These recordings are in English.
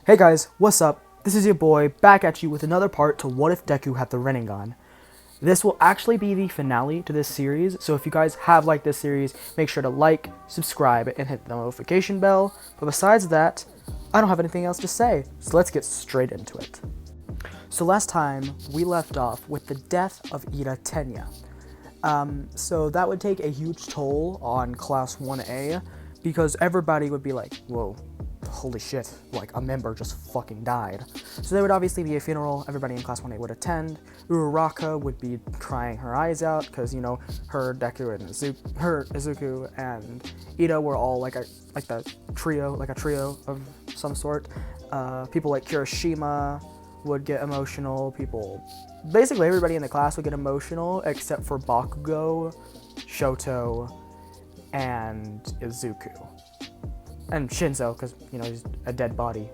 Hey guys, what's up? This is your boy, back at you with another part to What If Deku Had the Rinnegan. This will actually be the finale to this series, so if you guys have liked this series, make sure to like, subscribe, and hit the notification bell. But besides that, I don't have anything else to say, so let's get straight into it. So last time, we left off with the death of Ida Tenya. So that would take a huge toll on Class 1A, because everybody would be like, whoa, holy shit, like a member just fucking died. So there would obviously be a funeral, everybody in Class 1A would attend. Uraraka would be crying her eyes out, because, you know, her, Deku, and Izuku, and Ida were all like a trio of some sort. People like Kirishima would get emotional, basically everybody in the class would get emotional, except for Bakugo, Shoto, and Izuku. And Shinzo, because, you know, he's a dead body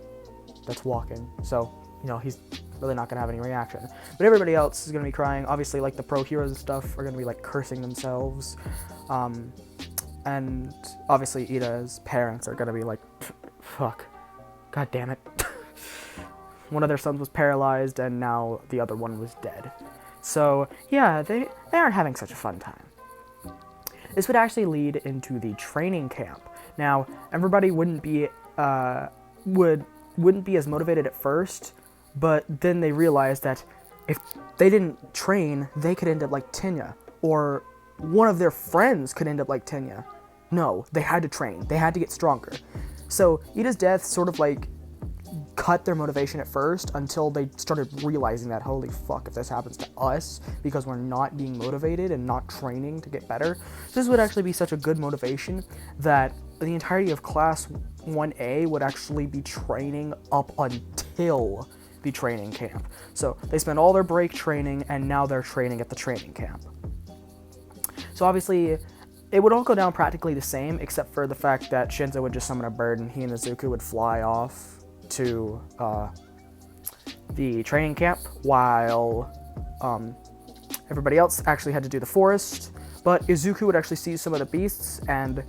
that's walking, so, you know, he's really not going to have any reaction. But everybody else is going to be crying. Obviously, like, the pro heroes and stuff are going to be, like, cursing themselves. And obviously, Ida's parents are going to be like, fuck, god damn it. One of their sons was paralyzed, and now the other one was dead. So, yeah, they aren't having such a fun time. This would actually lead into the training camp. Now, everybody wouldn't be as motivated at first, but then they realized that if they didn't train, they could end up like Tenya, or one of their friends could end up like Tenya. No, they had to train. They had to get stronger. So Ida's death sort of like cut their motivation at first until they started realizing that, holy fuck, if this happens to us because we're not being motivated and not training to get better, this would actually be such a good motivation that the entirety of Class 1A would actually be training up until the training camp. So they spend all their break training, and now they're training at the training camp. So obviously, it would all go down practically the same, except for the fact that Shinzo would just summon a bird and he and Izuku would fly off to the training camp, while everybody else actually had to do the forest. But Izuku would actually see some of the beasts and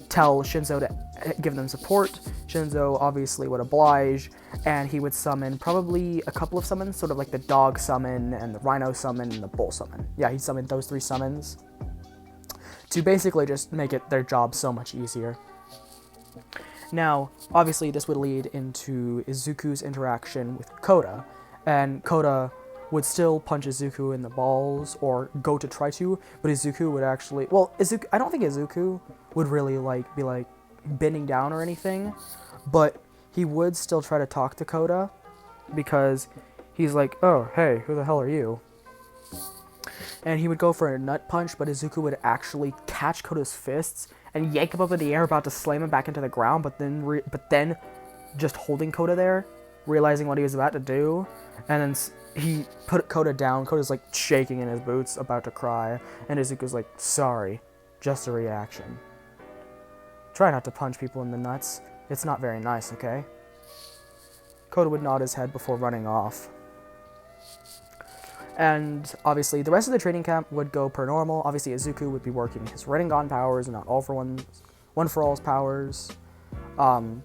tell Shinzo to give them support. Shinzo obviously would oblige, and he would summon probably a couple of summons, sort of like the dog summon and the rhino summon and the bull summon. Yeah, he summoned those 3 summons to basically just make their job so much easier. Now, obviously, this would lead into Izuku's interaction with Koda, and Koda would still punch Izuku in the balls, or go to try to, but Izuku would actually, well, I don't think Izuku would really, be, bending down or anything, but he would still try to talk to Koda, because he's like, oh, hey, who the hell are you? And he would go for a nut punch, but Izuku would actually catch Koda's fists and yank him up in the air, about to slam him back into the ground, but then just holding Koda there, realizing what he was about to do, and then he put Koda down. Koda's like shaking in his boots, about to cry, and Izuku's like, sorry, just a reaction. Try not to punch people in the nuts. It's not very nice, okay? Koda would nod his head before running off. And obviously, the rest of the training camp would go per normal. Obviously, Izuku would be working his Rinnegan powers and not All for One for All's powers. And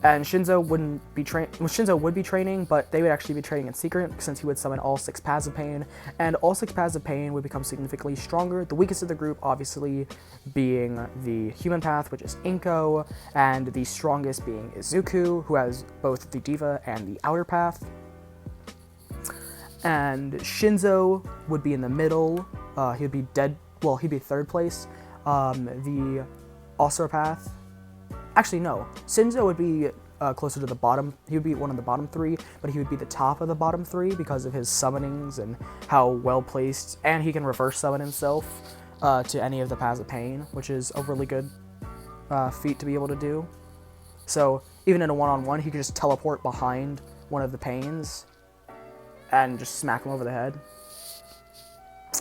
Shinzo would be training, but they would actually be training in secret, since he would summon all 6 paths of pain, and all 6 paths of pain would become significantly stronger. The weakest of the group, obviously, being the human path, which is Inko, and the strongest being Izuku, who has both the Diva and the outer path. And Shinzo would be in the middle. He would be he'd be 3rd place. The Asura path. Actually, no. Shinzo would be closer to the bottom. He would be one of the bottom 3, but he would be the top of the bottom 3 because of his summonings and how well placed. And he can reverse summon himself to any of the paths of pain, which is a really good feat to be able to do. So even in a one-on-one, he could just teleport behind one of the pains and just smack him over the head,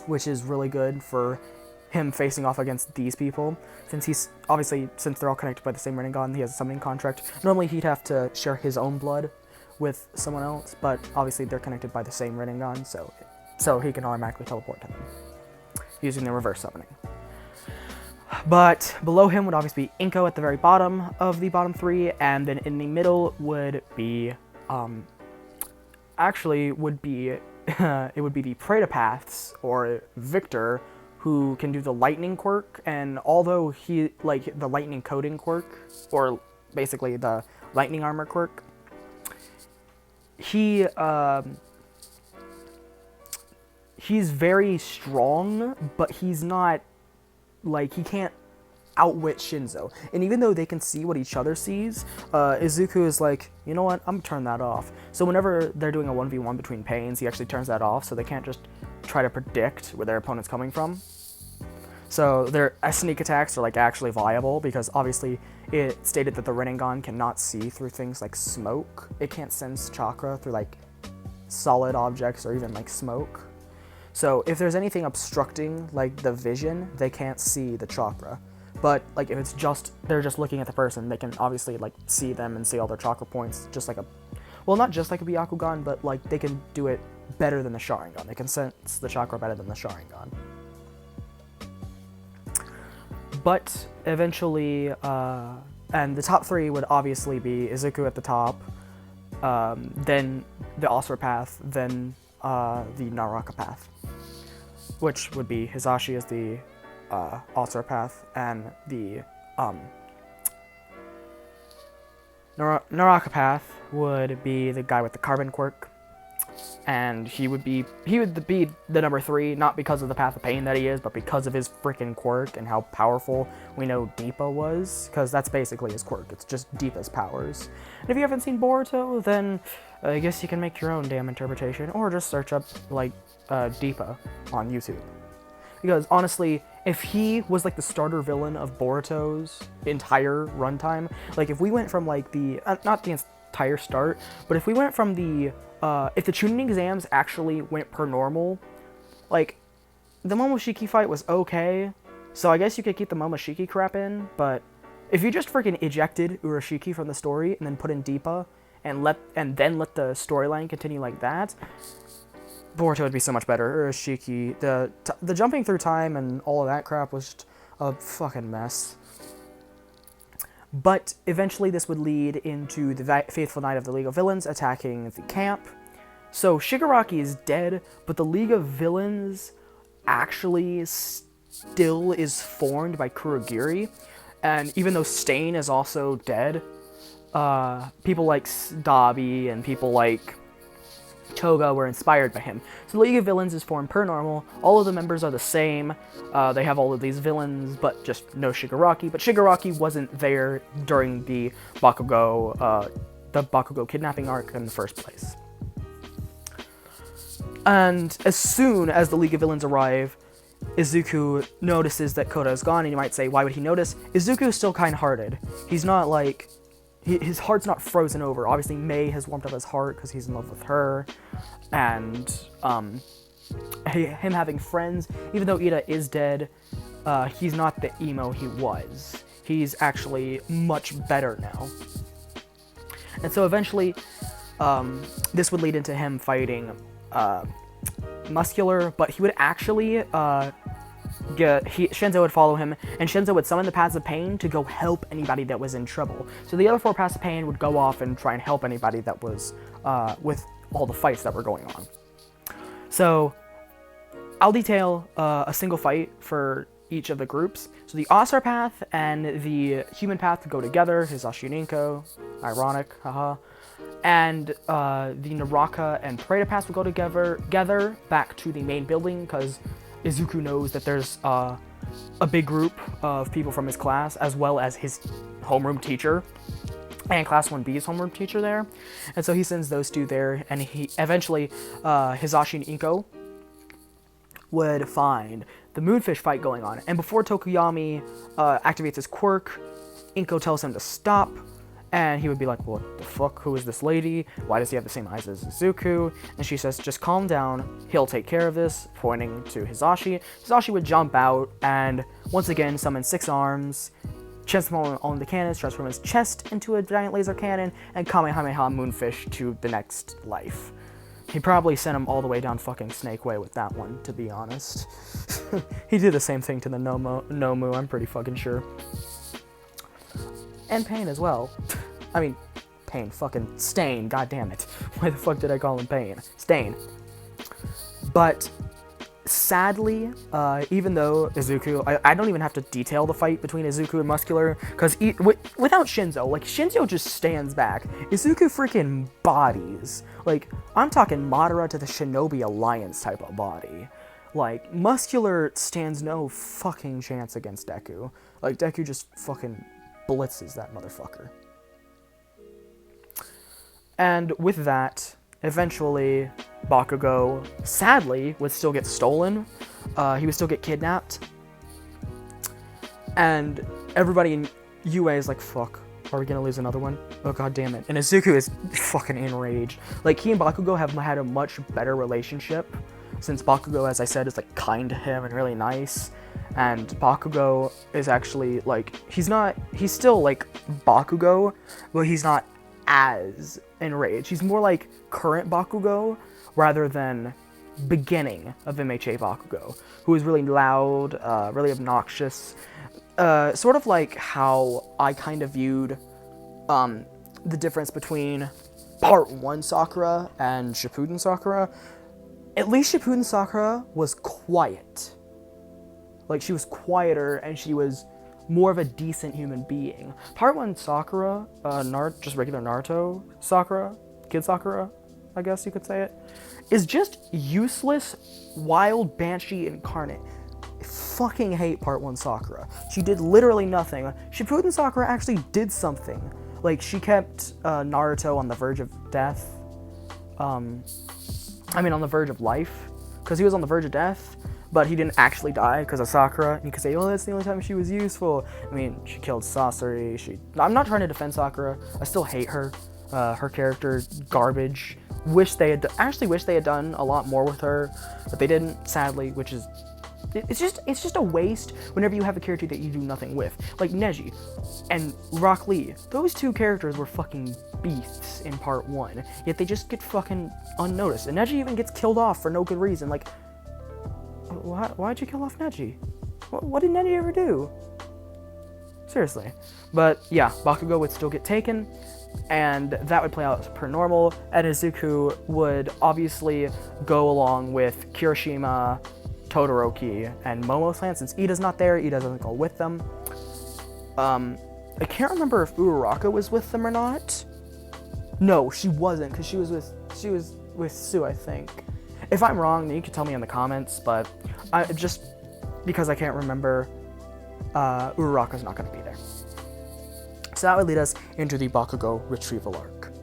which is really good for him facing off against these people, since they're all connected by the same Rinnegan, he has a summoning contract. Normally he'd have to share his own blood with someone else, but obviously they're connected by the same Rinnegan, so he can automatically teleport to them using the reverse summoning. But below him would obviously be Inko at the very bottom of the bottom three, and then in the middle would be, actually would be, it would be the Predapaths, or Victor, who can do the lightning quirk, and although he, like, the lightning coating quirk, or basically the lightning armor quirk, he's very strong, but he's not, like, he can't outwit Shinzo. And even though they can see what each other sees, Izuku is like, you know what, I'm gonna turn that off. So whenever they're doing a 1v1 between pains, he actually turns that off, so they can't just try to predict where their opponent's coming from. So their sneak attacks are, like, actually viable, because obviously it stated that the Rinnegan cannot see through things like smoke. It can't sense chakra through, like, solid objects or even, like, smoke. So if there's anything obstructing, like, the vision, they can't see the chakra. But, like, if it's just, they're just looking at the person, they can obviously, like, see them and see all their chakra points, just like a, well, not just like a Byakugan, but, like, they can do it better than the Sharingan. They can sense the chakra better than the Sharingan. But eventually, and the top three would obviously be Izuku at the top, then the Asura Path, then the Naraka Path, which would be Hisashi as the Asura Path, and the Naraka Path would be the guy with the carbon quirk, and he would be the number 3, not because of the Path of Pain that he is, but because of his freaking quirk and how powerful we know Deepa was, because that's basically his quirk. It's just Deepa's powers. And if you haven't seen Boruto, then I guess you can make your own damn interpretation, or just search up, like, Deepa on YouTube. Because honestly, if he was, like, the starter villain of Boruto's entire runtime, like, if we went from, like, the not the entire start, but if we went from the if the Chunin exams actually went per normal, like, the Momoshiki fight was okay, so I guess you could keep the Momoshiki crap in, but if you just freaking ejected Urashiki from the story and then put in Deepa and then let the storyline continue like that, Boruto would be so much better. Urashiki, the jumping through time and all of that crap was just a fucking mess. But eventually this would lead into the Faithful Knight of the League of Villains attacking the camp. So Shigaraki is dead, but the League of Villains actually still is formed by Kurogiri. And even though Stain is also dead, people like Dabi and people like Toga were inspired by him. So the League of Villains is formed per normal. All of the members are the same. They have all of these villains, but just no Shigaraki. But Shigaraki wasn't there during the Bakugo kidnapping arc in the first place. And as soon as the League of Villains arrive, Izuku notices that Kota is gone, and you might say, why would he notice? Izuku is still kind-hearted. He's not like... His heart's not frozen over. Obviously, Mei has warmed up his heart because he's in love with her. And him having friends, even though Ida is dead, he's not the emo he was. He's actually much better now. And so eventually, this would lead into him fighting Muscular, but he would actually... Shinzo would follow him, and Shinzo would summon the Paths of Pain to go help anybody that was in trouble. So the other 4 Paths of Pain would go off and try and help anybody that was with all the fights that were going on. So I'll detail a single fight for each of the groups. So the Asura Path and the Human Path go together. Hisashi and Inko, ironic, haha. And the Naraka and Preda Paths will go together back to the main building, because Izuku knows that there's a big group of people from his class, as well as his homeroom teacher and Class 1B's homeroom teacher there. And so he sends those two there, and he eventually, Hisashi and Inko would find the Moonfish fight going on. And before Tokuyami activates his quirk, Inko tells him to stop. And he would be like, what the fuck, who is this lady? Why does he have the same eyes as Izuku? And she says, just calm down, he'll take care of this, pointing to Hisashi. Hisashi would jump out and once again summon 6 arms, transform on the cannons, transform his chest into a giant laser cannon, and Kamehameha Moonfish to the next life. He probably sent him all the way down fucking Snake Way with that one, to be honest. He did the same thing to the Nomu, I'm pretty fucking sure. And Pain as well. I mean, Pain, fucking Stain, god damn it. Why the fuck did I call him Pain? Stain. But sadly, even though Izuku, I don't even have to detail the fight between Izuku and Muscular, because without Shinzo, like, Shinzo just stands back. Izuku freaking bodies. Like, I'm talking Madara to the Shinobi Alliance type of body. Like, Muscular stands no fucking chance against Deku. Like, Deku just fucking blitzes that motherfucker. And with that, eventually, Bakugo, sadly, would still get stolen. He would still get kidnapped. And everybody in UA is like, fuck, are we gonna lose another one? Oh, god damn it. And Izuku is fucking enraged. Like, he and Bakugo have had a much better relationship, since Bakugo, as I said, is, like, kind to him and really nice. And Bakugo is actually, like, he's still, like, Bakugo, but he's not as enraged. He's more like current Bakugo rather than beginning of MHA Bakugo, who is really loud, really obnoxious, sort of like how I kind of viewed the difference between Part 1 Sakura and Shippuden Sakura. At least Shippuden Sakura was quiet. Like, she was quieter and she was more of a decent human being. Part 1 Sakura, just regular Naruto Sakura, Kid Sakura, I guess you could say it, is just useless, wild Banshee incarnate. I fucking hate Part 1 Sakura. She did literally nothing. Shippuden Sakura actually did something. Like, she kept Naruto on the verge of death. On the verge of life. Because he was on the verge of death. But he didn't actually die because of Sakura. And you could say, oh, that's the only time she was useful. I mean, she killed Sasori. I'm not trying to defend Sakura. I still hate her. Her character, garbage. Wish they had done a lot more with her. But they didn't, sadly, which is... It's just a waste whenever you have a character that you do nothing with. Like Neji and Rock Lee. Those two characters were fucking beasts in Part 1. Yet they just get fucking unnoticed. And Neji even gets killed off for no good reason. Like... Why'd you kill off Neji? What did Neji ever do? Seriously. But yeah, Bakugo would still get taken, and that would play out per normal, and Izuku would obviously go along with Kirishima, Todoroki, and Momo-san. Since Ida's not there, Ida doesn't go with them. I can't remember if Uraraka was with them or not. No, she wasn't, because she was with Sue, I think. If I'm wrong, then you can tell me in the comments, but just because I can't remember, Uraraka's not going to be there. So that would lead us into the Bakugo Retrieval arc.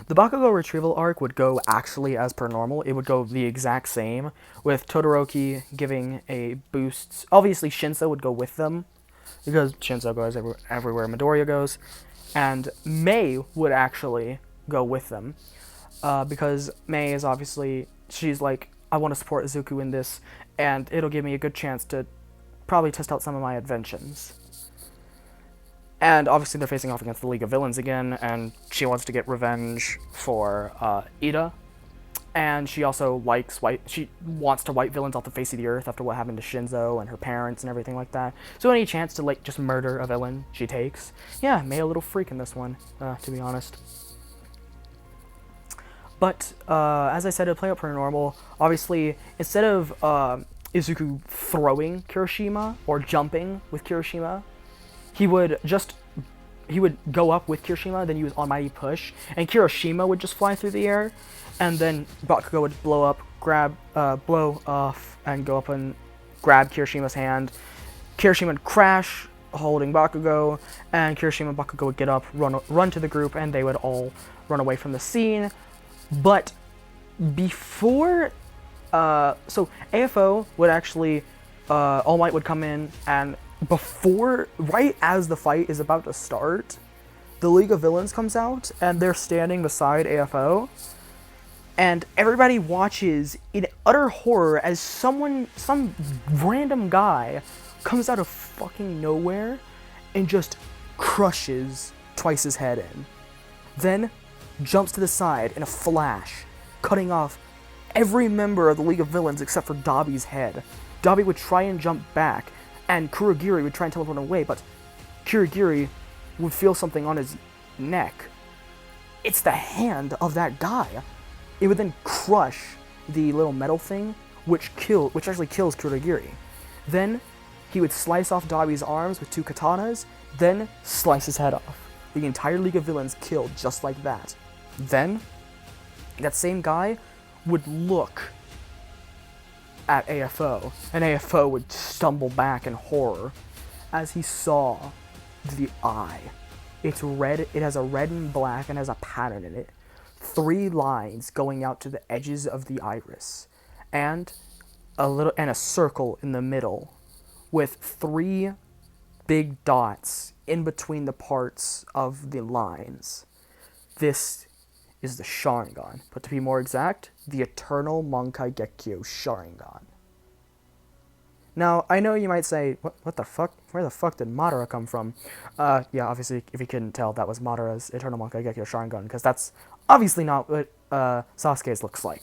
The Bakugo Retrieval arc would go actually as per normal. It would go the exact same, with Todoroki giving a boost. Obviously, Shinso would go with them, because Shinso goes everywhere Midoriya goes, and Mei would actually go with them. Because Mei is obviously, she's like, I want to support Izuku in this, and it'll give me a good chance to probably test out some of my inventions. And obviously they're facing off against the League of Villains again, and she wants to get revenge for Ida. And she also she wants to wipe villains off the face of the earth after what happened to Shinzo and her parents and everything like that. So any chance to, like, just murder a villain, she takes. Yeah, Mei a little freak in this one, to be honest. But, as I said, it'll play out per normal. Obviously, instead of Izuku throwing Kirishima or jumping with Kirishima, he would go up with Kirishima, then use Almighty Push, and Kirishima would just fly through the air, and then Bakugo would blow off, and go up and grab Kirishima's hand. Kirishima would crash, holding Bakugo, and Kirishima and Bakugo would get up, run to the group, and they would all run away from the scene. But before, so AFO would actually, All Might would come in, and right as the fight is about to start, the League of Villains comes out, and they're standing beside AFO, and everybody watches in utter horror as some random guy comes out of fucking nowhere and just crushes Twice's head in. Then jumps to the side in a flash, cutting off every member of the League of Villains except for Dabi's head. Dabi would try and jump back, and Kurogiri would try and teleport away, but Kurogiri would feel something on his neck. It's the hand of that guy. It would then crush the little metal thing, which actually kills Kurogiri. Then he would slice off Dabi's arms with 2 katanas, then slice his head off. The entire League of Villains killed just like that. Then, that same guy would look at AFO, and AFO would stumble back in horror as he saw the eye. It's red, it has a red and black and has a pattern in it. 3 lines going out to the edges of the iris, and a circle in the middle with 3 big dots in between the parts of the lines. This is the Sharingan, but to be more exact, the Eternal Mankai Gekkyo Sharingan. Now, I know you might say, what the fuck? Where the fuck did Madara come from? Yeah, obviously, if you couldn't tell, that was Madara's Eternal Mankai Gekkyo Sharingan, because that's obviously not what Sasuke's looks like.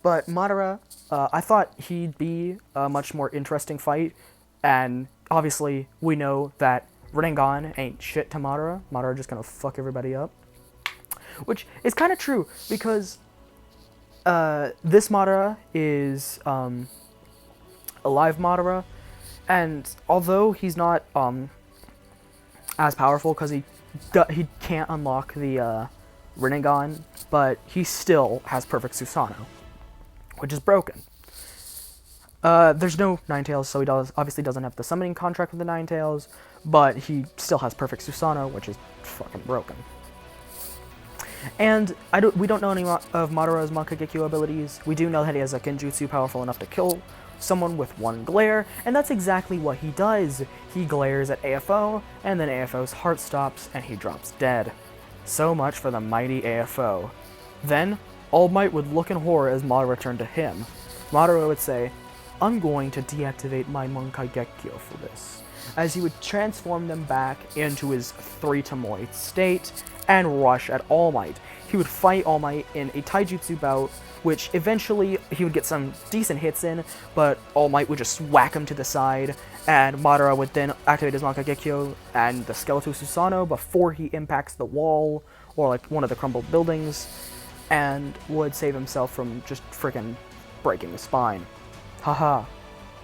But Madara, I thought he'd be a much more interesting fight, and obviously, we know that Rinnegan ain't shit to Madara. Madara just gonna fuck everybody up. Which is kind of true, because this Madara is a live Madara, and although he's not as powerful because he can't unlock the Rinnegan, but he still has perfect Susanoo, which is broken. There's no Ninetales, so he obviously doesn't have the summoning contract with the Ninetales, but he still has perfect Susanoo, which is fucking broken. And we don't know any of Madara's Mankai Gekkyo abilities. We do know that he has a Genjutsu powerful enough to kill someone with 1 glare, and that's exactly what he does. He glares at AFO, and then AFO's heart stops, and he drops dead. So much for the mighty AFO. Then, All Might would look in horror as Madara turned to him. Madara would say, "I'm going to deactivate my Mankai Gekkyo for this," as he would transform them back into his 3 Tomoe state and rush at All Might. He would fight All Might in a taijutsu bout, which eventually he would get some decent hits in, but All Might would just whack him to the side, and Madara would then activate his Mankai Gekkyo and the Skeletal Susanoo before he impacts the wall, or like one of the crumbled buildings, and would save himself from just freaking breaking the spine. Haha,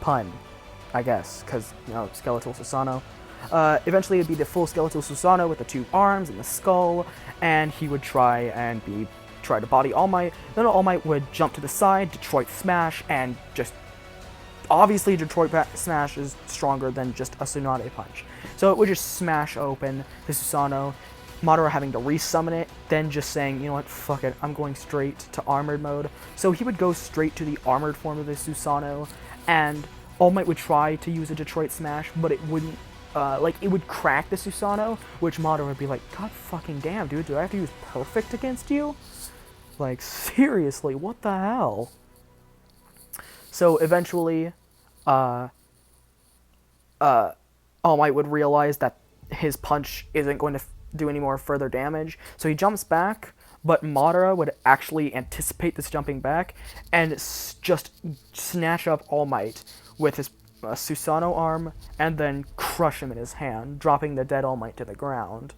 pun, I guess, because, you know, Skeletal Susanoo. Eventually it'd be the full Skeletal Susanoo with the 2 arms and the skull, and he would try to body All Might. Then All Might would jump to the side, Detroit Smash, and just obviously Detroit Smash is stronger than just a Tsunade Punch. So it would just smash open the Susanoo, Madara having to resummon it, then just saying, you know what, fuck it, I'm going straight to armored mode. So he would go straight to the armored form of the Susanoo, and All Might would try to use a Detroit Smash, but it wouldn't, it would crack the Susanoo, which Madara would be like, God fucking damn, dude, do I have to use perfect against you? Like, seriously, what the hell? So eventually, All Might would realize that his punch isn't going to do any more further damage, so he jumps back, but Madara would actually anticipate this jumping back and just snatch up All Might with his Susanoo arm and then crush him in his hand, dropping the dead All Might to the ground.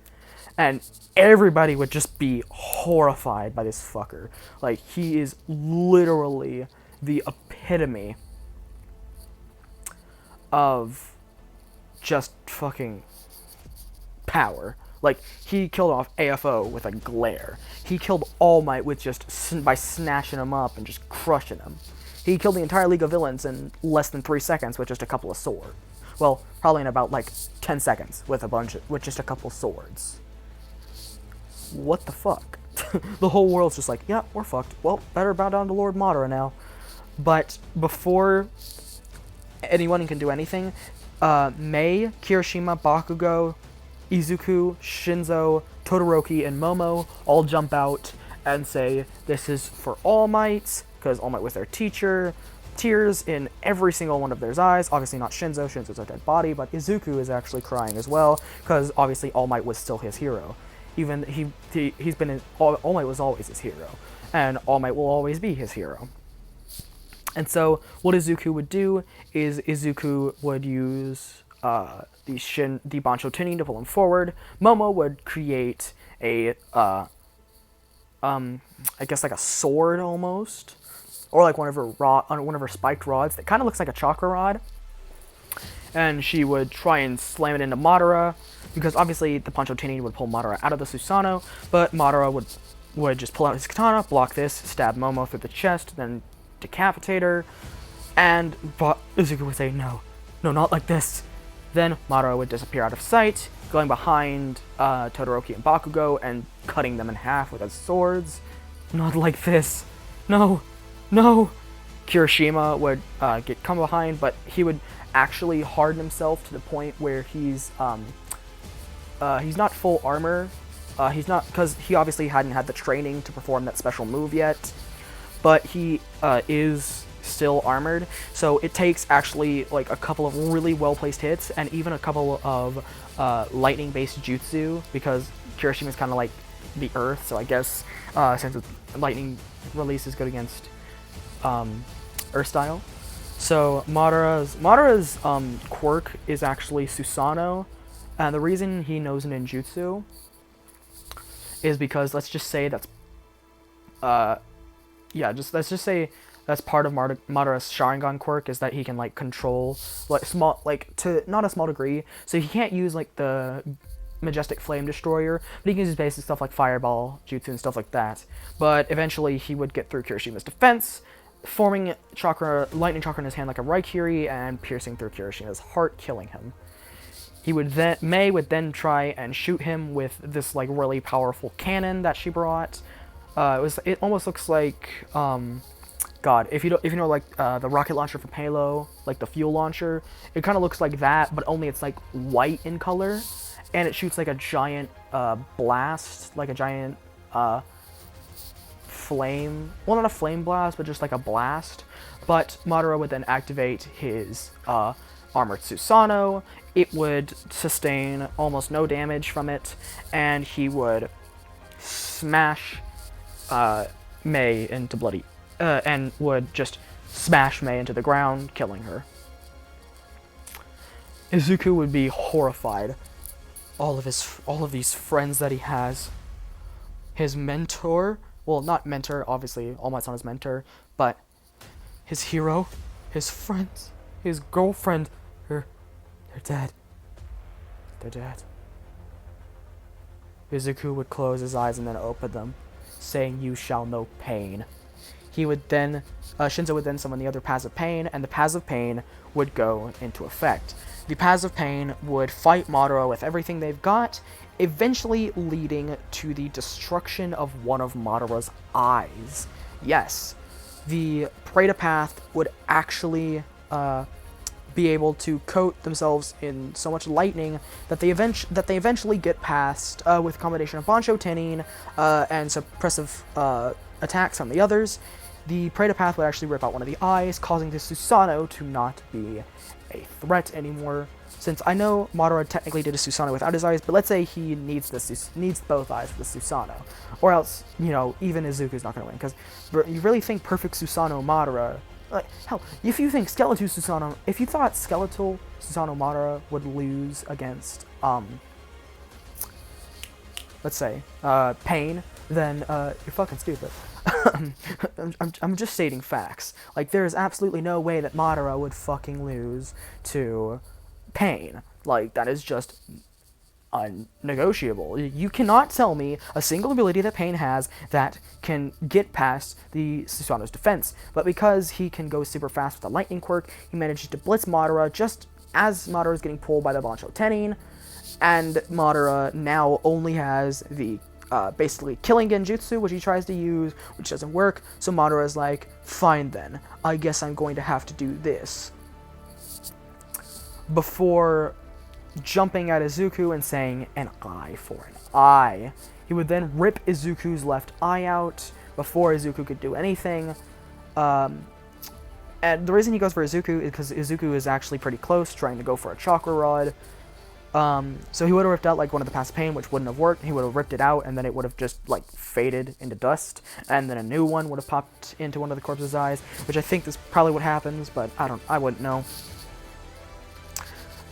And everybody would just be horrified by this fucker. Like, he is literally the epitome of just fucking power. Like, he killed off AFO with a glare. He killed All Might with by snatching him up and just crushing him. He killed the entire League of Villains in less than 3 seconds with just a couple of swords. Well, probably in about, like, 10 seconds with just a couple swords. What the fuck? The whole world's just like, yeah, we're fucked. Well, better bow down to Lord Madara now. But before anyone can do anything, Mei, Kirishima, Bakugo, Izuku, Shinzo, Todoroki, and Momo all jump out and say, this is for All Might, because All Might was their teacher. Tears in every single one of their eyes. Obviously not Shinzo, Shinzo's a dead body, but Izuku is actually crying as well, because obviously All Might was still his hero. even he's been in, All Might was always his hero, and All Might will always be his hero. And so what Izuku would do is Izuku would use the Bancho Tuning to pull him forward. Momo would create a I guess like a sword almost, or like one of her spiked rods that kind of looks like a chakra rod. And she would try and slam it into Madara, because obviously the Bancho Tuning would pull Madara out of the Susanoo, but Madara would just pull out his katana, block this, stab Momo through the chest, then decapitate her, and Izuku would say, no, not like this. Then Madara would disappear out of sight, going behind Todoroki and Bakugo and cutting them in half with his swords. Not like this. No. Kirishima would come behind, but he would actually harden himself to the point where he's not full armor. He's not, because he obviously hadn't had the training to perform that special move yet, but he is still armored. So it takes actually like a couple of really well-placed hits and even a couple of lightning-based jutsu, because Kirishima's kind of like the earth, so I guess since lightning release is good against earth style. So Madara's quirk is actually Susanoo, and the reason he knows ninjutsu is because let's just say that's let's just say that's part of Madara's Sharingan quirk, is that he can like control to not a small degree. So he can't use like the Majestic Flame Destroyer, but he can use basic stuff like Fireball, Jutsu, and stuff like that. But eventually he would get through Kirishima's defense, forming lightning chakra in his hand like a Raikiri and piercing through Kirishima's heart, killing him. Mei would then try and shoot him with this like really powerful cannon that she brought. It almost looks like God, if you know like the rocket launcher from Halo, like the fuel launcher, it kind of looks like that, but only it's like white in color, and it shoots like a giant blast, like a giant flame. Well, not a flame blast, but just like a blast. But Madara would then activate his armored Susanoo. It would sustain almost no damage from it, and he would smash Mei into bloody, and would just smash Mei into the ground, killing her. Izuku would be horrified. All of these friends that he has, his mentor, well, not mentor, obviously, All Might's not his mentor, but his hero, his friends, his girlfriend, they're dead. They're dead. Izuku would close his eyes and then open them, saying, "You shall know pain." He would then, Shinzo would then summon the other Paths of Pain, and the Paths of Pain would go into effect. The Paths of Pain would fight Madara with everything they've got, eventually leading to the destruction of one of Madara's eyes. Yes, the Preta Path would actually be able to coat themselves in so much lightning that they eventually get past with a combination of Bancho Tuning and suppressive attacks from the others. The Preta Path would actually rip out one of the eyes, causing the Susanoo to not be a threat anymore. Since I know Madara technically did a Susanoo without his eyes, but let's say he needs both eyes for the Susanoo, or else, you know, even Izuku's not going to win. Because you really think perfect Susanoo Madara, like, hell, if you think if you thought skeletal Susanoo Madara would lose against let's say Pain, then you're fucking stupid. I'm just stating facts. Like, there is absolutely no way that Madara would fucking lose to Pain. Like, that is just unnegotiable. You cannot tell me a single ability that Pain has that can get past the Susanoo's defense. But because he can go super fast with the lightning quirk, he manages to blitz Madara just as Madara is getting pulled by the Bancho Tuning, and Madara now only has the basically killing genjutsu, which he tries to use, which doesn't work. So Madara is like, fine then, I guess I'm going to have to do this. Before jumping at Izuku and saying, an eye for an eye. He would then rip Izuku's left eye out before Izuku could do anything. And the reason he goes for Izuku is because Izuku is actually pretty close, trying to go for a chakra rod. So he would have ripped out like one of the paths of pain, which wouldn't have worked. He would have ripped it out, and then it would have just like faded into dust, and then a new one would have popped into one of the corpse's eyes, which I think is probably what happens, but I wouldn't know.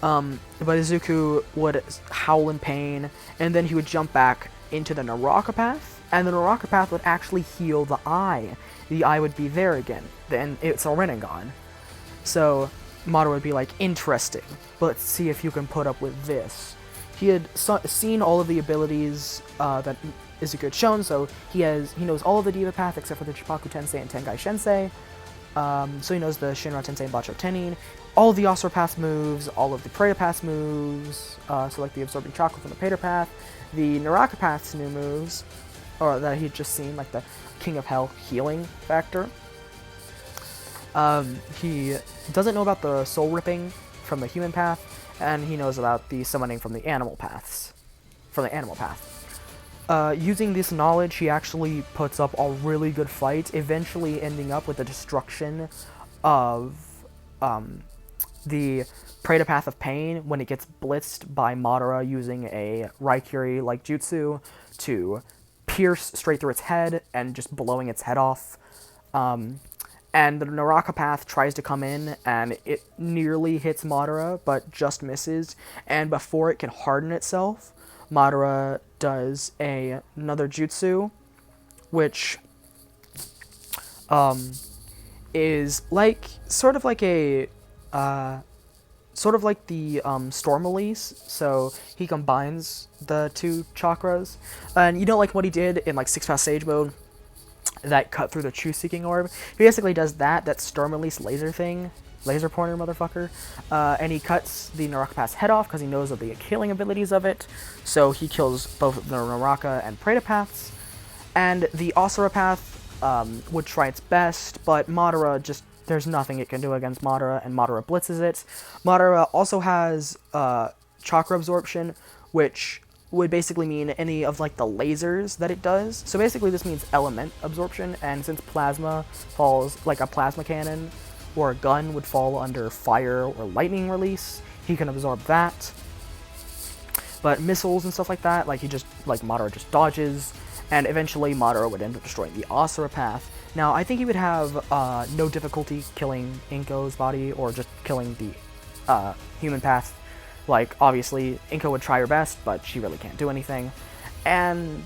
But Izuku would howl in pain, and then he would jump back into the Naraka path, and the Naraka path would actually heal the eye. The eye would be there again. Then it's a Rinnegan. So Madara would be like, interesting, but let's see if you can put up with this. He had seen all of the abilities that Izuku had shown, so he knows all of the Diva Path except for the Chippaku Tensei and Tengai Shensei. So he knows the Shinra Tensei and Bacho Tenin, all of the Asura Path moves, all of the Preta Path moves, so like the Absorbing Chakra from the Pater Path, the Naraka Path's new moves, or that he'd just seen, like the King of Hell healing factor. He doesn't know about the soul ripping from the human path, and he knows about the summoning from the animal paths. Using this knowledge, he actually puts up a really good fight, eventually ending up with the destruction of the Preta Path of Pain when it gets blitzed by Madara using a Raikiri-like jutsu to pierce straight through its head and just blowing its head off. And the Naraka Path tries to come in, and it nearly hits Madara, but just misses. And before it can harden itself, Madara does another jutsu, which is like sort of like the Storm Release. So he combines the two chakras, and you know, like what he did in like 6 Path Sage mode, that cut through the True Seeking Orb. He basically does that Storm Release laser thing, laser pointer motherfucker, and he cuts the Naraka Path's head off because he knows of the killing abilities of it. So he kills both the Naraka and Preta Paths, and the Asura Path would try its best, but Madara just, there's nothing it can do against Madara, and Madara blitzes it. Madara also has chakra absorption, which would basically mean any of like the lasers that it does. So basically this means element absorption, and since plasma falls, like a plasma cannon or a gun would fall under fire or lightning release, he can absorb that. But missiles and stuff like that, like Madara just dodges, and eventually Madara would end up destroying the Asura Path. Now I think he would have no difficulty killing Inko's body or just killing the human path. Like, obviously, Inko would try her best, but she really can't do anything. And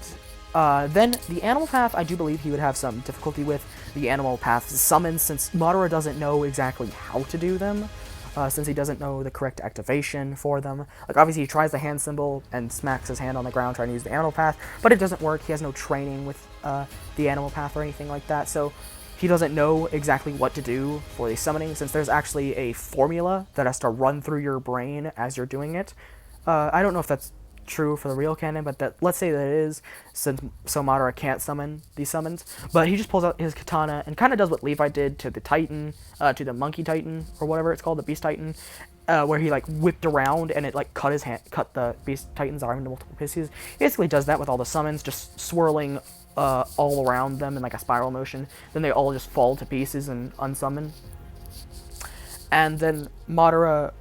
then the Animal Path, I do believe he would have some difficulty with. The Animal Path summons, since Madara doesn't know exactly how to do them, since he doesn't know the correct activation for them. Like, obviously, he tries the hand symbol and smacks his hand on the ground trying to use the Animal Path, but it doesn't work. He has no training with the Animal Path or anything like that, so he doesn't know exactly what to do for the summoning, since there's actually a formula that has to run through your brain as you're doing it. I don't know if that's true for the real canon, but let's say that it is, so Madara can't summon these summons. But he just pulls out his katana and kind of does what Levi did to the Titan, to the Monkey Titan, or whatever it's called, the Beast Titan, where he like whipped around and it like cut the Beast Titan's arm into multiple pieces. He basically does that with all the summons, just swirling all around them in like a spiral motion. Then they all just fall to pieces and unsummon. And then Madara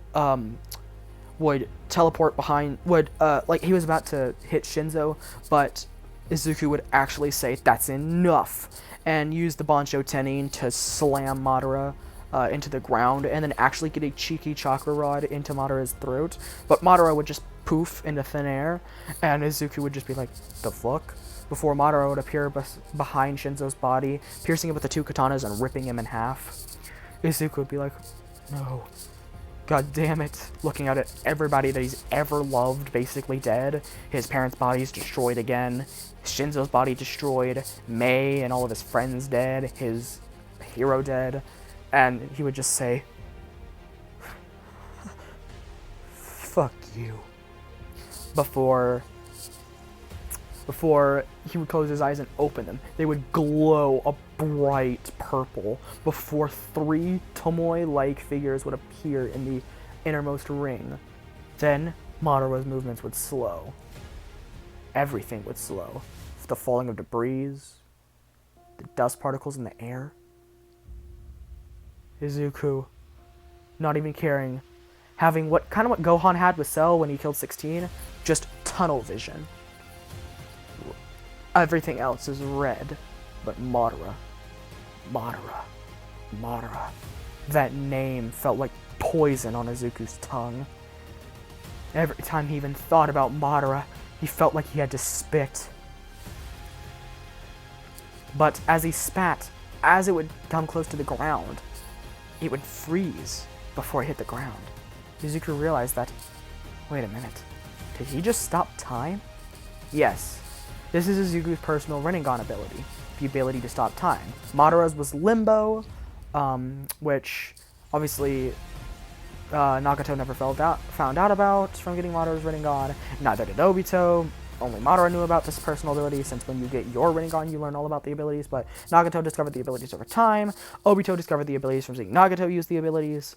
would teleport behind, like he was about to hit Shinzo, but Izuku would actually say, "That's enough," and use the Bancho Tenin to slam Madara into the ground, and then actually get a cheeky chakra rod into Madara's throat. But Madara would just poof into thin air, and Izuku would just be like, "The fuck?" Before Madara would appear behind Shinzo's body, piercing him with the two katanas and ripping him in half. Izuku would be like, "No. God damn it." Looking out at everybody that he's ever loved basically dead. His parents' bodies destroyed again. Shinzo's body destroyed. Mei and all of his friends dead. His hero dead. And he would just say, "Fuck you." Before he would close his eyes and open them, they would glow a bright purple before 3 Tomoe-like figures would appear in the innermost ring. Then Madara's movements would slow. Everything would slow. The falling of debris, the dust particles in the air. Izuku, not even caring having what Gohan had with Cell when he killed 16, just tunnel vision. Everything else is red, but Madara. That name felt like poison on Izuku's tongue. Every time he even thought about Madara, he felt like he had to spit. But as he spat, as it would come close to the ground, it would freeze before it hit the ground. Izuku realized that, wait a minute, did he just stop time? Yes, this is Izuku's personal Rinnegan ability, the ability to stop time. Madara's was Limbo, which obviously Nagato never found out about from getting Madara's Rinnegan. Neither did Obito. Only Madara knew about this personal ability, since when you get your Rinnegan, you learn all about the abilities, but Nagato discovered the abilities over time. Obito discovered the abilities from seeing Nagato use the abilities.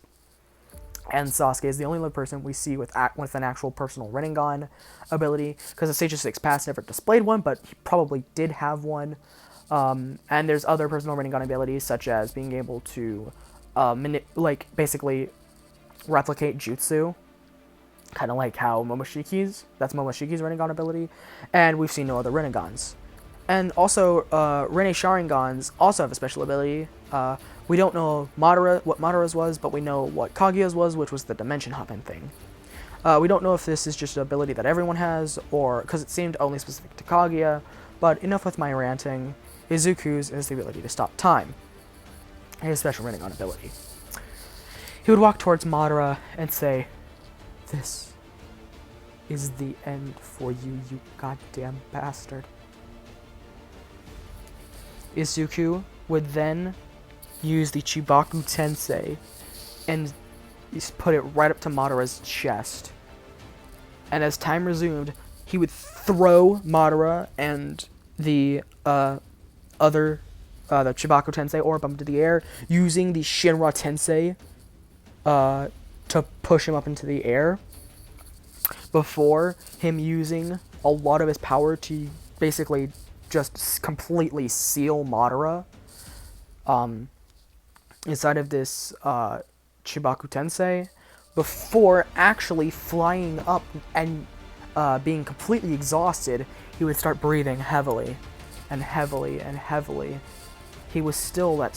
And Sasuke is the only other person we see with an actual personal Rinnegan ability, because the Stage of 6 past never displayed one, but he probably did have one. And there's other personal Rinnegan abilities, such as being able to, basically replicate jutsu. Kind of like how that's Momoshiki's Rinnegan ability, and we've seen no other Rinnegans. And also, Rinne Sharingans also have a special ability. We don't know what Madara's was, but we know what Kaguya's was, which was the dimension hopping thing. We don't know if this is just an ability that everyone has, or because it seemed only specific to Kaguya, but enough with my ranting. Izuku's is the ability to stop time. His special Rinnegan ability. He would walk towards Madara and say, "This is the end for you, you goddamn bastard." Izuku would then use the Chibaku Tensei and put it right up to Madara's chest. And as time resumed, he would throw Madara and the the Chibaku Tensei orb up into the air, using the Shinra Tensei to push him up into the air, before him using a lot of his power to basically just completely seal Madara inside of this Chibaku Tensei, before actually flying up and being completely exhausted. He would start breathing heavily and heavily and heavily. He was still that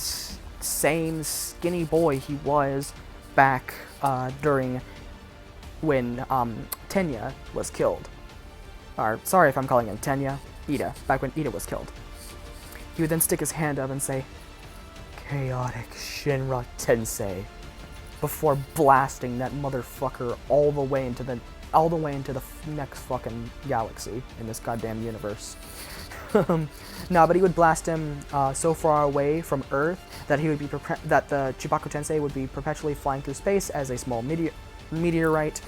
same skinny boy he was back during when Tenya was killed. Or, sorry if I'm calling him Tenya, Ida, back when Ida was killed. He would then stick his hand up and say, "Chaotic Shinra Tensei," before blasting that motherfucker all the way into the next fucking galaxy in this goddamn universe. No, but he would blast him so far away from Earth that he would be that the Chibaku Tensei would be perpetually flying through space as a small meteorite,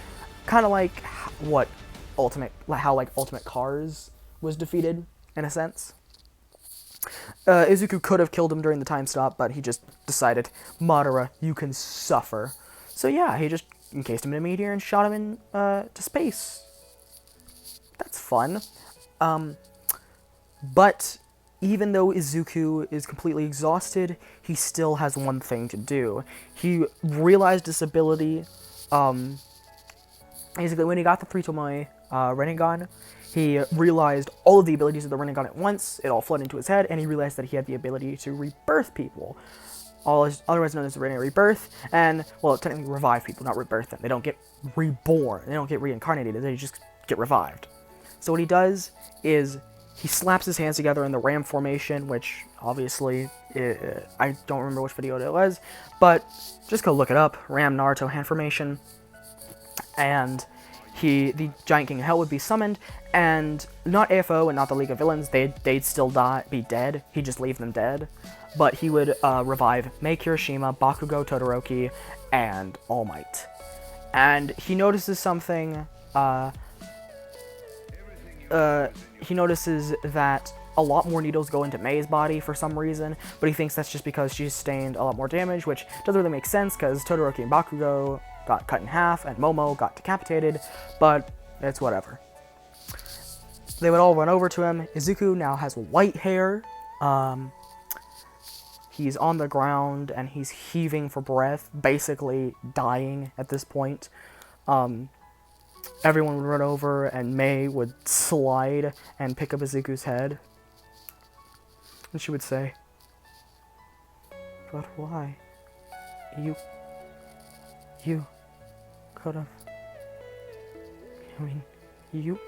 kind of like how Ultimate Cars was defeated in a sense. Izuku could have killed him during the time stop, but he just decided, "Madara, you can suffer." So yeah, he just encased him in a meteor and shot him to space. That's fun. But even though Izuku is completely exhausted, he still has one thing to do. He realized this ability, basically when he got the 3 Tomoe Rinnegan, he realized all of the abilities of the Rinnegan at once. It all flooded into his head, and he realized that he had the ability to rebirth people, otherwise known as the Rinne Rebirth, and, well, technically revive people, not rebirth them. They don't get reborn, they don't get reincarnated, they just get revived. So what he does is he slaps his hands together in the Ram formation, which obviously, I don't remember which video it was, but just go look it up, Ram Naruto hand formation, and the Giant King of Hell would be summoned, and not AFO and not the League of Villains, they'd still be dead, he'd just leave them dead, but he would revive Mei Kirishima, Bakugo, Todoroki, and All Might. And he notices something, he notices that a lot more needles go into Mei's body for some reason, but he thinks that's just because she sustained a lot more damage, which doesn't really make sense, because Todoroki and Bakugo got cut in half, and Momo got decapitated, but it's whatever. They would all run over to him. Izuku now has white hair. He's on the ground and he's heaving for breath, basically dying at this point. Everyone would run over and Mei would slide and pick up Izuku's head. And she would say, "But why? You could have... I mean, you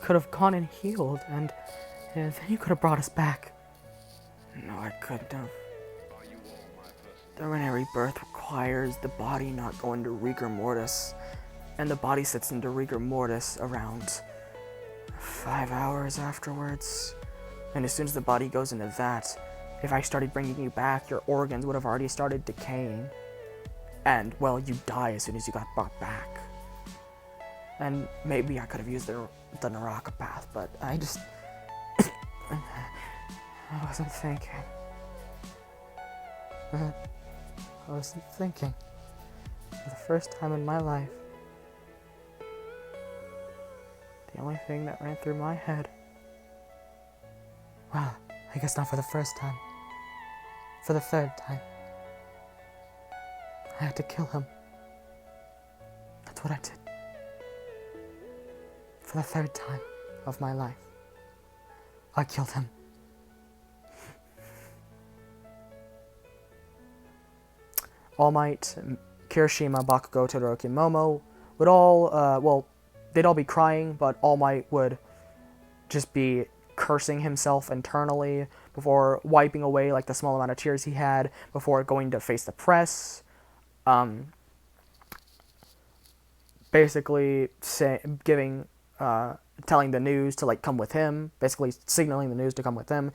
could have gone and healed, and then you could have brought us back." "No, I couldn't have. The ordinary birth requires the body not go into rigor mortis, and the body sits into rigor mortis around 5 hours afterwards. And as soon as the body goes into that, if I started bringing you back, your organs would have already started decaying. And, well, you die as soon as you got brought back. And maybe I could have used the Naraka path, but I just... I wasn't thinking. I wasn't thinking. For the first time in my life, the only thing that ran through my head... Well, I guess not for the first time. For the third time. I had to kill him. That's what I did. For the third time of my life, I killed him. All Might, Kirishima, Bakugo, Todoroki, and Momo would all, well, they'd all be crying, but All Might would just be cursing himself internally before wiping away like the small amount of tears he had before going to face the press. Basically telling the news to like come with him, basically signaling the news to come with him,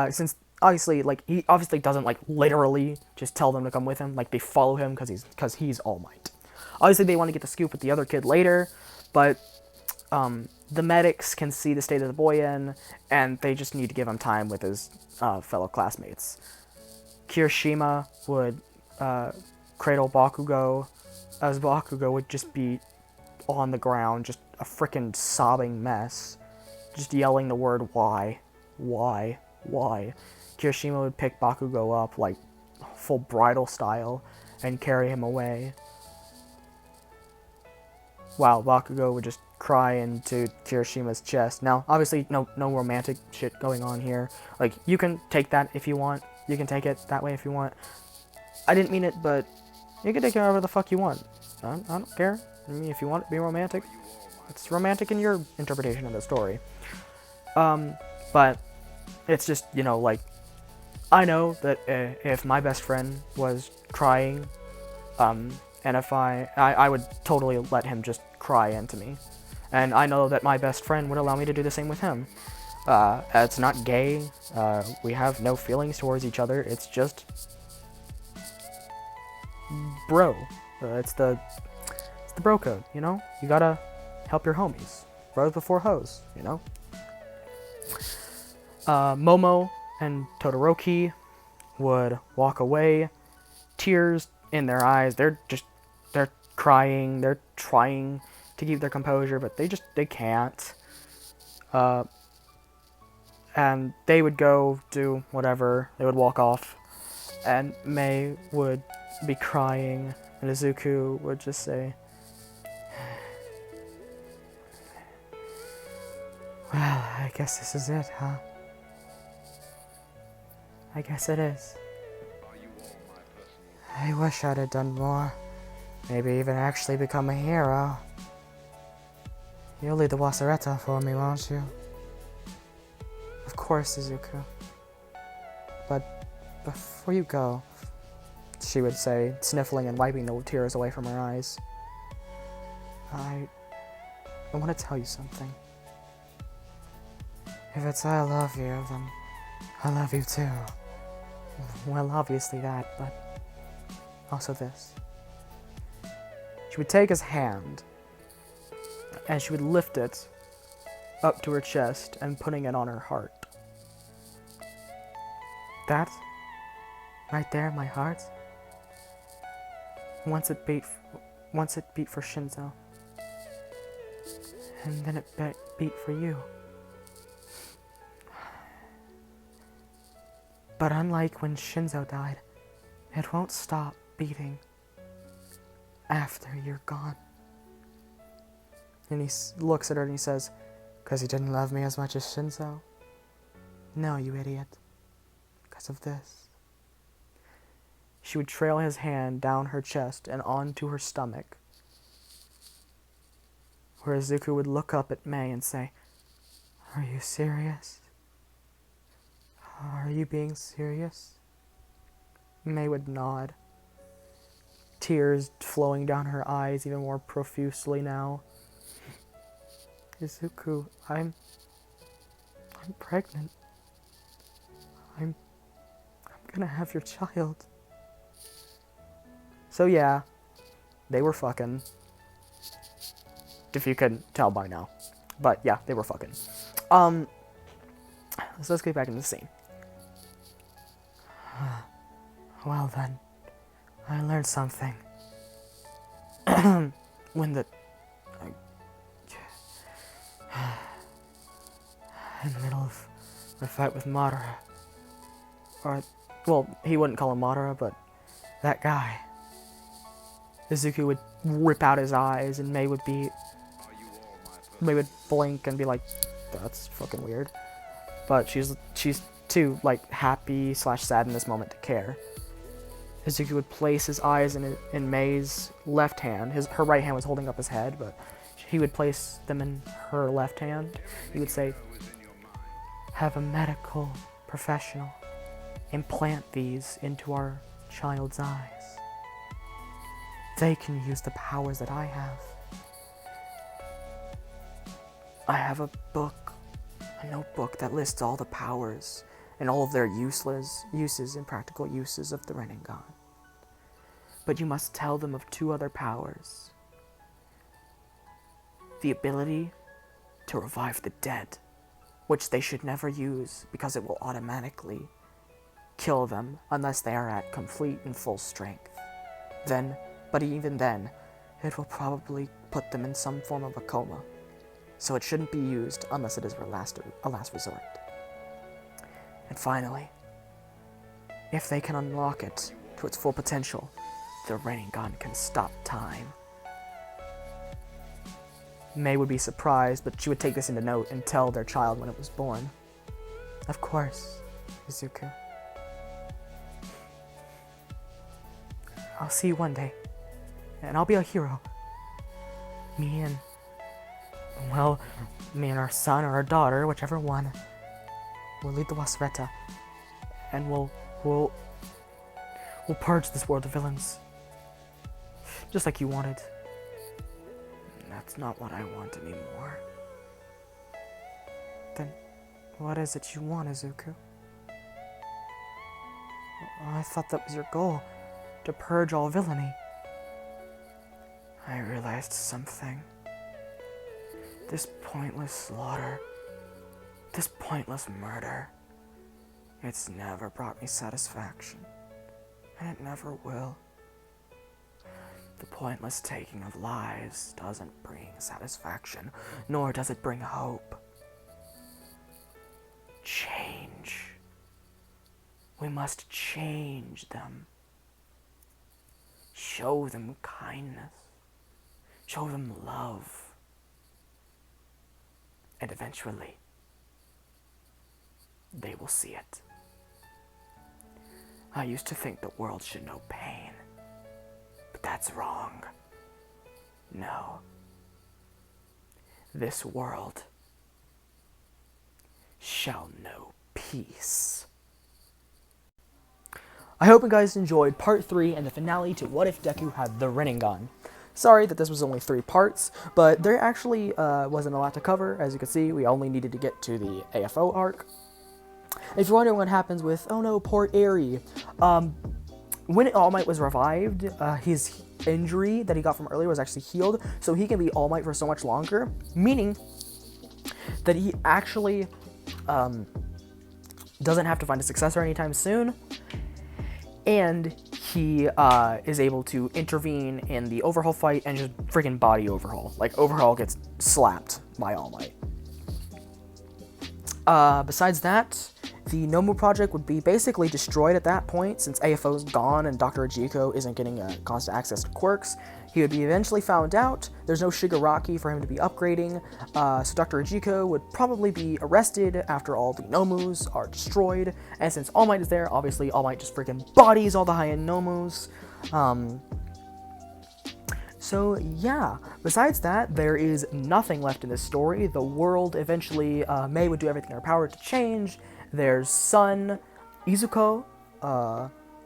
since obviously like he obviously doesn't like literally just tell them to come with him, like they follow him because he's All Might. Obviously they want to get the scoop with the other kid later, but the medics can see the state of the boy in, and they just need to give him time with his fellow classmates. Kirishima would cradle Bakugo, as Bakugo would just be on the ground, just a frickin' sobbing mess, just yelling the word why. Kirishima would pick Bakugo up like full bridal style and carry him away, while Bakugo would just cry into Kirishima's chest. Now, obviously, no romantic shit going on here. Like, you can take that if you want. You can take it that way if you want. I didn't mean it, but you can take it however the fuck you want. I don't care. I mean, if you want it to be romantic, it's romantic in your interpretation of the story. But it's just, you know, like, I know that if my best friend was crying, and if I would totally let him just cry into me. And I know that my best friend would allow me to do the same with him. It's not gay. We have no feelings towards each other. It's just bro. It's the bro code, you know? You gotta help your homies. Bros before hoes, you know? Momo and Todoroki would walk away, tears in their eyes. They're crying. They're trying to keep their composure, but they can't. And they would go do whatever. They would walk off, and Mei would be crying, and Izuku would just say, "Well, I guess this is it, huh? I guess it is. I wish I'd have done more. Maybe even actually become a hero. You'll lead the Wasareta for me, won't you?" "Of course, Izuku. But before you go," she would say, sniffling and wiping the tears away from her eyes, I want to tell you something. If it's I love you, then I love you too. Well, obviously that, but also this." She would take his hand, and she would lift it up to her chest and putting it on her heart. "That, right there, my heart, once it beat for Shinzo, and then it beat for you. But unlike when Shinzo died, it won't stop beating after you're gone. And he looks at her and he says, "'Cause he didn't love me as much as Shinzo?" "No, you idiot. 'Cause of this." She would trail his hand down her chest and onto her stomach, where Izuku would look up at Mei and say, "Are you serious? Are you being serious?" Mei would nod, tears flowing down her eyes even more profusely now. "Izuku, I'm pregnant. I'm gonna have your child." So yeah, they were fucking. If you couldn't tell by now. But yeah, they were fucking. So let's get back into the scene. "Well then, I learned something. When in the middle of my fight with Madara, or, well, he wouldn't call him Madara, but that guy, Izuku would rip out his eyes, and Mei would blink and be like, "That's fucking weird." But she's too, like, happy / sad in this moment to care. Izuku would place his eyes in Mei's left hand. Her right hand was holding up his head, but he would place them in her left hand. He would say, "Have a medical professional implant these into our child's eyes. They can use the powers that I have. I have a notebook that lists all the powers and all of their uses and practical uses of the Rinnegan. But you must tell them of 2 other powers. The ability to revive the dead, which they should never use because it will automatically kill them unless they are at complete and full strength. But even then, it will probably put them in some form of a coma. So it shouldn't be used unless it is a last resort. And finally, if they can unlock it to its full potential, the Rinnegan can stop time." Mei would be surprised, but she would take this into note and tell their child when it was born. "Of course, Izuku. I'll see you one day, and I'll be a hero. Me and our son or our daughter, whichever one, will lead the Wasreta, and we'll purge this world of villains, just like you wanted." "That's not what I want anymore." "Then what is it you want, Izuku?" "I thought that was your goal, to purge all villainy." "I realized something. This pointless slaughter, this pointless murder, it's never brought me satisfaction, and it never will. The pointless taking of lives doesn't bring satisfaction, nor does it bring hope. Change. We must change them. Show them kindness. Show them love. And eventually, they will see it. I used to think the world should know pain, but that's wrong. No. This world shall know peace." I hope you guys enjoyed part 3 and the finale to What If Deku Had the Rinnegan. Sorry that this was only 3 parts, but there actually wasn't a lot to cover. As you can see, we only needed to get to the AFO arc. If you're wondering what happens with, oh no, poor Eri, when All Might was revived, his injury that he got from earlier was actually healed, so he can be All Might for so much longer, meaning that he actually doesn't have to find a successor anytime soon, and he is able to intervene in the Overhaul fight and just freaking body Overhaul. Like, Overhaul gets slapped by All Might. Besides that, the Nomu project would be basically destroyed at that point, since AFO's gone and Dr. Ejiko isn't getting constant access to quirks. He would be eventually found out. There's no Shigaraki for him to be upgrading, so Dr. Ejiko would probably be arrested after all the Nomus are destroyed. And since All Might is there, obviously All Might just freaking bodies all the high-end Nomus. So yeah, besides that, there is nothing left in this story. The world eventually, Mei would do everything in her power to change. There's son, Izuku,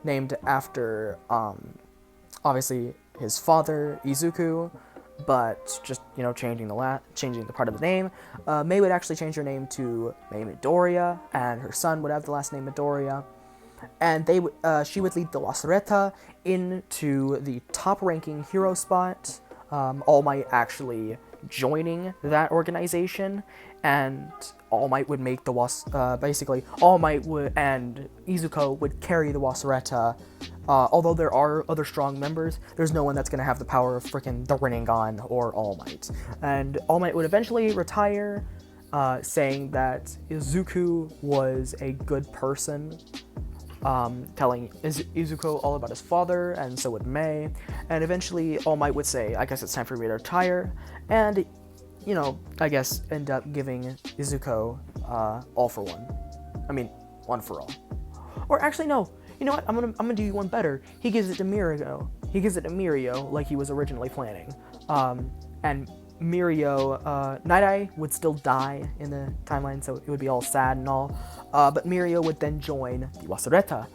named after, obviously, his father, Izuku, but just, you know, changing the part of the name. Mei would actually change her name to Mei Midoriya, and her son would have the last name Midoriya. And she would lead the Wasareta into the top-ranking hero spot, All Might actually joining that organization, and All Might would make the basically, All Might would, and Izuku would carry the Wasareta. Although there are other strong members, there's no one that's going to have the power of freaking the Rinnegan or All Might. And All Might would eventually retire, saying that Izuku was a good person, telling Izuku all about his father, and so would Mei. And eventually, All Might would say, I guess it's time for me to retire, and, you know, I guess end up giving Izuku all for one. I mean, one for all. Or actually, no. You know what? I'm gonna do you one better. He gives it to Mirio. He gives it to Mirio like he was originally planning. And Mirio, Night Eye would still die in the timeline, so it would be all sad and all. But Mirio would then join the Wasareta,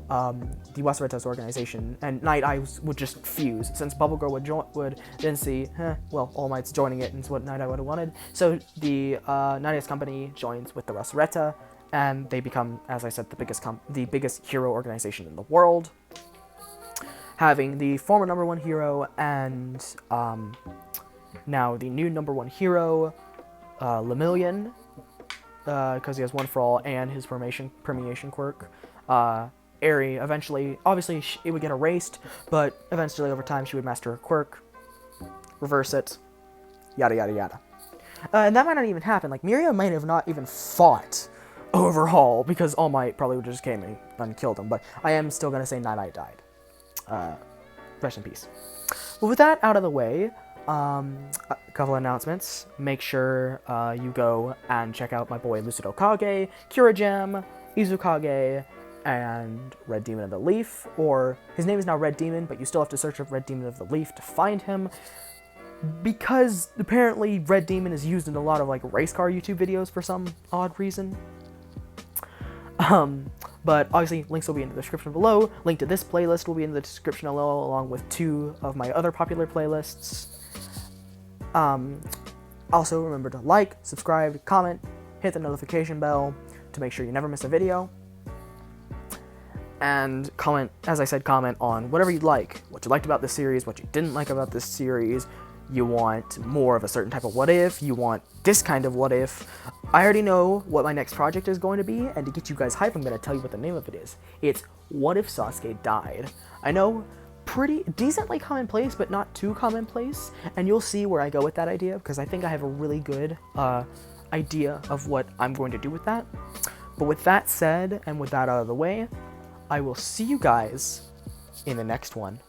the Wasareta's organization, and Night Eye would just fuse, since Bubblegirl would then see, well, All Might's joining it, and it's what Night Eye would have wanted. So the Night Eye's company joins with the Wasareta, and they become, as I said, the biggest hero organization in the world, having the former #1 hero and now the new #1 hero, Lemillion, because he has one for all and his permeation quirk. Eri, eventually, obviously it would get erased, but eventually over time she would master her quirk, reverse it, yada yada yada. And that might not even happen. Like, Mirio might have not even fought overhaul, because All Might probably would just came and killed him, but I am still going to say Night Eye died. Rest in peace. But with that out of the way, a couple announcements. Make sure you go and check out my boy Lucid Okage, Kuragem, Izukage, and Red Demon of the Leaf, or his name is now Red Demon, but you still have to search up Red Demon of the Leaf to find him, because apparently Red Demon is used in a lot of like race car YouTube videos for some odd reason. But obviously links will be in the description below. Link to this playlist will be in the description below, along with 2 of my other popular playlists. Also remember to like, subscribe, comment, hit the notification bell to make sure you never miss a video. And comment, as I said, comment on whatever you'd like. What you liked about this series, what you didn't like about this series. You want more of a certain type of what if, you want this kind of what if. I already know what my next project is going to be, and to get you guys hyped, I'm going to tell you what the name of it is. It's What If Sasuke Died. I know, pretty decently commonplace, but not too commonplace, and you'll see where I go with that idea, because I think I have a really good idea of what I'm going to do with that. But with that said, and with that out of the way, I will see you guys in the next one.